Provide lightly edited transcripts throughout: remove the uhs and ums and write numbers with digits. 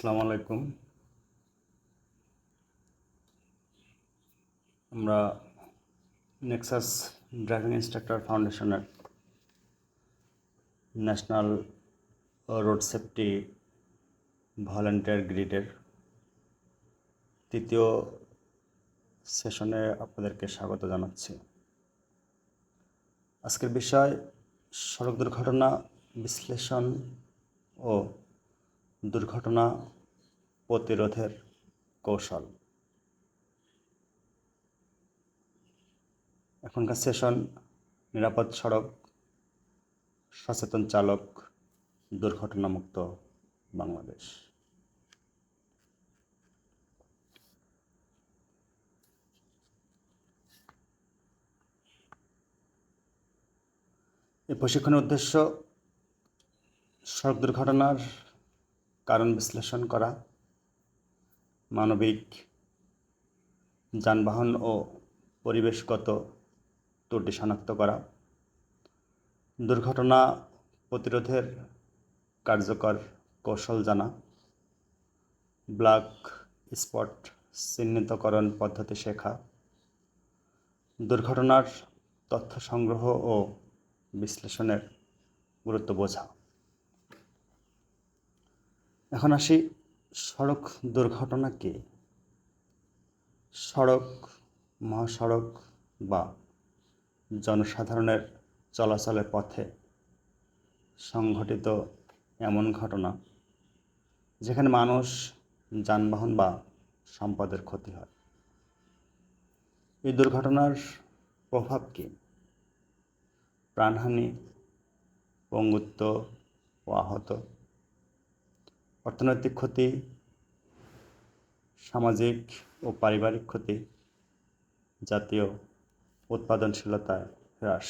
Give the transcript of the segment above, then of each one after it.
আসসালামু আলাইকুম। আমরা নেক্সাস ড্রাইভিং ইনস্ট্রাক্টর ফাউন্ডেশনের ন্যাশনাল রোড সেফটি ভলান্টিয়ার গ্রিডের তৃতীয় সেশনে আপনাদেরকে স্বাগত জানাচ্ছি। আজকের বিষয় সড়ক দুর্ঘটনা বিশ্লেষণ ও দুর্ঘটনা প্রতিরোধের কৌশল। এখনকার সেশন নিরাপদ সড়ক, সচেতন চালক, দুর্ঘটনামুক্ত বাংলাদেশ। এই প্রশিক্ষণের উদ্দেশ্য সড়ক দুর্ঘটনার কারণ বিশ্লেষণ করা, মানবিক, যানবাহন ও পরিবেশগত ত্রুটি শনাক্ত করা, দুর্ঘটনা প্রতিরোধের কার্যকর কৌশল জানা, ব্ল্যাক স্পট চিহ্নিতকরণ পদ্ধতি শেখা, দুর্ঘটনার তথ্য সংগ্রহ ও বিশ্লেষণের গুরুত্ব বোঝা। এখন আসি সড়ক দুর্ঘটনা কি। সড়ক, মহাসড়ক বা জনসাধারণের চলাচলের পথে সংঘটিত এমন ঘটনা যেখানে মানুষ, যানবাহন বা সম্পদের ক্ষতি হয়। এই দুর্ঘটনার প্রভাব কি? প্রাণহানি, পঙ্গুত্ব ও আহত, অর্থনৈতিক ক্ষতি, সামাজিক ও পারিবারিক ক্ষতি, জাতীয় উৎপাদনশীলতায় হ্রাস।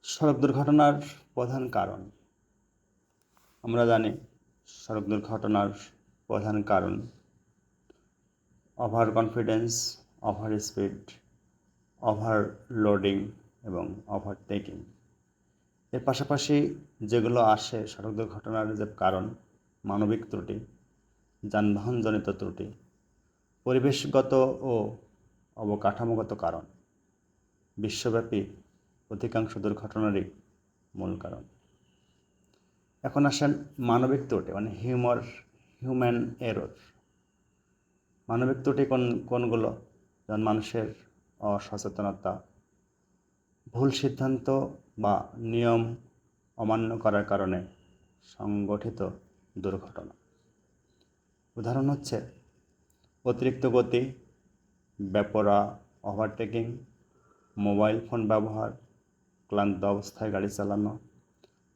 সড়ক দুর্ঘটনার প্রধান কারণ। আমরা জানি সড়ক দুর্ঘটনার প্রধান কারণ over confidence, over speed, overloading এবং ওভারটেকিং। এর পাশাপাশি যেগুলো আসে সড়ক দুর্ঘটনার যে কারণ, মানবিক ত্রুটি, যানবাহনজনিত ত্রুটি, পরিবেশগত ও অবকাঠামোগত কারণ। বিশ্বব্যাপী অধিকাংশ দুর্ঘটনারই মূল কারণ। এখন আসেন মানবিক ত্রুটি, মানে হিউম্যান এরর। মানবিক ত্রুটি কোনগুলো? যেমন মানুষের অসচেতনতা, ভুল সিদ্ধান্ত বা নিয়ম অমান্য করার কারণে সংগঠিত দুর্ঘটনা। উদাহরণ হচ্ছে অতিরিক্ত গতি, বেপরোয়া ওভারটেকিং, মোবাইল ফোন ব্যবহার, ক্লান্ত অবস্থায় গাড়ি চালানো,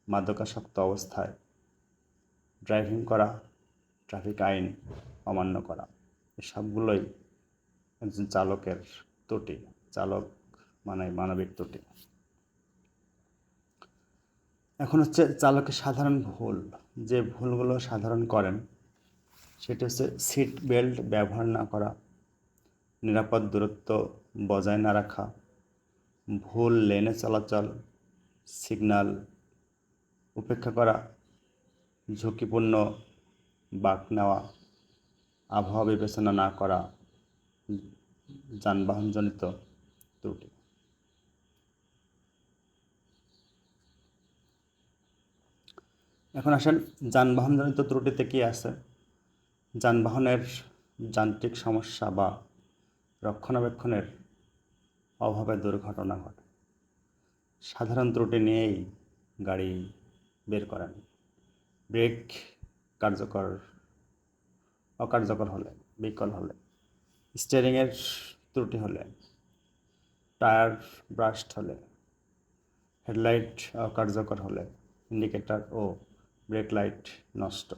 মাদকাসক্ত অবস্থায় ড্রাইভিং করা, ট্রাফিক আইন অমান্য করা। সবগুলোই একজন চালকের ত্রুটি। চালক মানে মানবিক ত্রুটি। এখন হচ্ছে চালকের সাধারণ ভুল। যে ভুলগুলো সাধারণ করেন সেটি হচ্ছে সিট বেল্ট ব্যবহার না করা, নিরাপদ দূরত্ব বজায় না রাখা, ভুল লেনে চলাচল, সিগন্যাল উপেক্ষা করা, ঝুঁকিপূর্ণ বাঁক নেওয়া, আবহাওয়া বিবেচনা না করা, যানবাহনজনিত ত্রুটি। এখন আসেন যানবাহনজনিত ত্রুটিতে কি আছে। যানবাহনের যান্ত্রিক সমস্যা বা রক্ষণাবেক্ষণের অভাবে দুর্ঘটনা ঘটে। সাধারণ ত্রুটি নিয়েই গাড়ি বের করেন। ব্রেক অকার্যকর হলে, বিকল হলে, স্টিয়ারিংয়ের ত্রুটি হলে, টায়ার ব্রাস্ট হলে, হেডলাইট অকার্যকর হলে, ইন্ডিকেটর ও ব্রেক লাইট নষ্ট,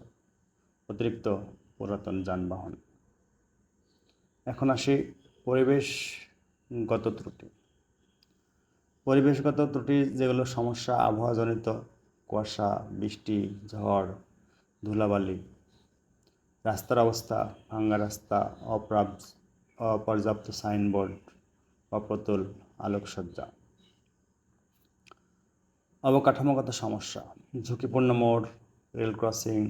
অতিরিক্ত পুরাতন যানবাহন। এখন আসি পরিবেশগত ত্রুটি। পরিবেশগত ত্রুটি যেগুলো সমস্যা আবহাওয়াজনিত, কুয়াশা, বৃষ্টি, ঝড়, ধুলাবালি, রাস্তার অবস্থা, ভাঙ্গা রাস্তা, অপর্যাপ্ত সাইনবোর্ড, অপ্রতুল আলোকসজ্জা। অবকাঠামোগত সমস্যা, ঝুঁকিপূর্ণ মোড়, রেল ক্রসিং,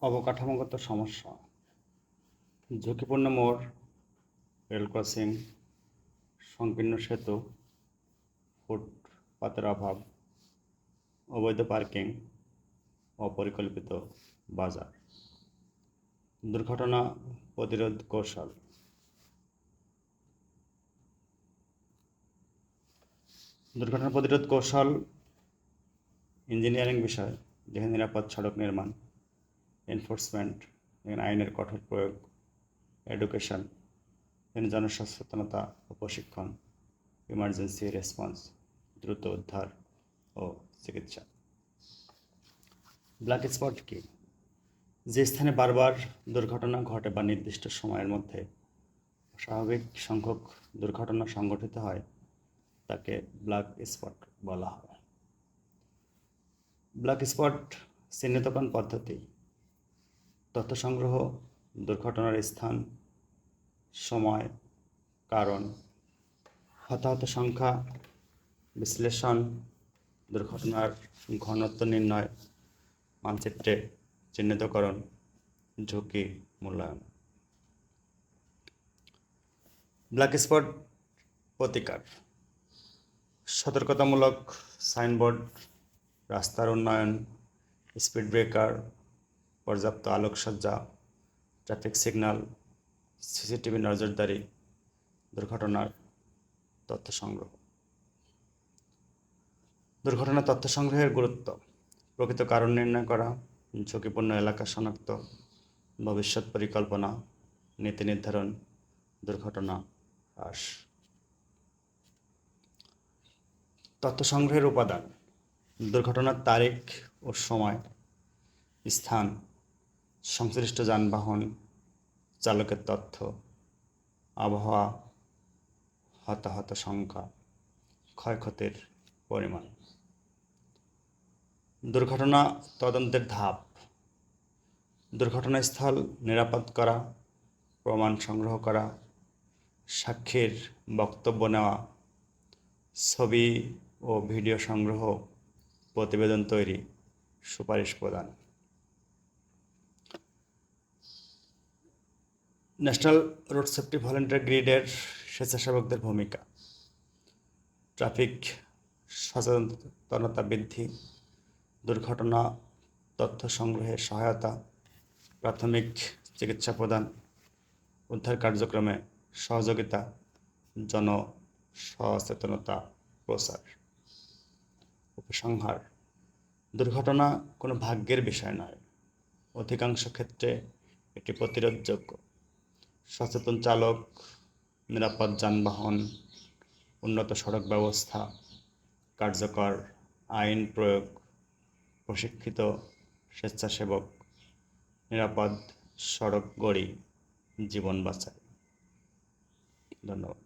অবকাঠামোগত সমস্যা, ঝুঁকিপূর্ণ মোড়, রেল ক্রসিং, সংকীর্ণ সেতু, ফুটপাতের অভাব, অবৈধ পার্কিং, অপরিকল্পিত বাজার। দুর্ঘটনা প্রতিরোধ কৌশল। দুর্ঘটনা প্রতিরোধ কৌশল ইঞ্জিনিয়ারিং বিষয়, যেখানে নিরাপদ সড়ক নির্মাণ, এনফোর্সমেন্ট, যেখানে আইনের কঠোর প্রয়োগ, এডুকেশন, যেখানে জনসচেতনতা ও প্রশিক্ষণ, ইমার্জেন্সি রেসপন্স, দ্রুত উদ্ধার ও চিকিৎসা। ব্ল্যাক স্পট কি? যে স্থানে বারবার দুর্ঘটনা ঘটে বা নির্দিষ্ট সময়ের মধ্যে স্বাভাবিক সংখ্যক দুর্ঘটনা সংঘটিত হয় তাকে ব্ল্যাক স্পট বলা হয়। ব্ল্যাক স্পট চিহ্নিতকরণ পদ্ধতি: তথ্য সংগ্রহ, দুর্ঘটনার স্থান, সময়, কারণ, হতাহত সংখ্যা বিশ্লেষণ, দুর্ঘটনার ঘনত্ব নির্ণয়, মানচিত্রে চিহ্নিতকরণ, ঝুঁকি মূল্যায়ন। ব্ল্যাক স্পট প্রতিকার: সতর্কতামূলক সাইনবোর্ড, রাস্তার উন্নয়ন, স্পিড ব্রেকার, পর্যাপ্ত আলোকসজ্জা, ট্রাফিক সিগন্যাল, সিসিটিভি নজরদারি, দুর্ঘটনার তথ্য সংগ্রহ। দুর্ঘটনার তথ্য সংগ্রহের গুরুত্ব: প্রকৃত কারণ নির্ণয় করা, ঝুঁকিপূর্ণ এলাকা শনাক্ত, ভবিষ্যৎ পরিকল্পনা, নীতি নির্ধারণ, দুর্ঘটনা হ্রাস। তথ্য সংগ্রহের উপাদান: দুর্ঘটনার তারিখ ও সময়, স্থান, সংশ্লিষ্ট যানবাহন, চালকের তথ্য, আবহাওয়া, হতাহত সংখ্যা, ক্ষয়ক্ষতির পরিমাণ। দুর্ঘটনা তদন্তের ধাপ: দুর্ঘটনাস্থল নিরাপদ করা, প্রমাণ সংগ্রহ করা, সাক্ষীর বক্তব্য নেওয়া, ছবি ও ভিডিও সংগ্রহ, প্রতিবেদন তৈরি, সুপারিশ প্রদান। ন্যাশনাল রোড সেফটি ভলেন্টিয়ার গ্রিডের স্বেচ্ছাসেবকদের ভূমিকা: ট্রাফিক সচেতনতা বৃদ্ধি, দুর্ঘটনা তথ্য সংগ্রহে সহায়তা, প্রাথমিক চিকিৎসা প্রদান, উদ্ধার কার্যক্রমে সহযোগিতা, জনসচেতনতা প্রসার। উপসংহার: দুর্ঘটনা কোনো ভাগ্যের বিষয় নয়, অধিকাংশ ক্ষেত্রে এটি প্রতিরোধযোগ্য। সচেতন চালক, নিরাপদ যানবাহন, উন্নত সড়ক ব্যবস্থা, কার্যকর আইন প্রয়োগ, প্রশিক্ষিত স্বেচ্ছাসেবক, নিরাপদ সড়ক গড়ি জীবন বাঁচায়। ধন্যবাদ।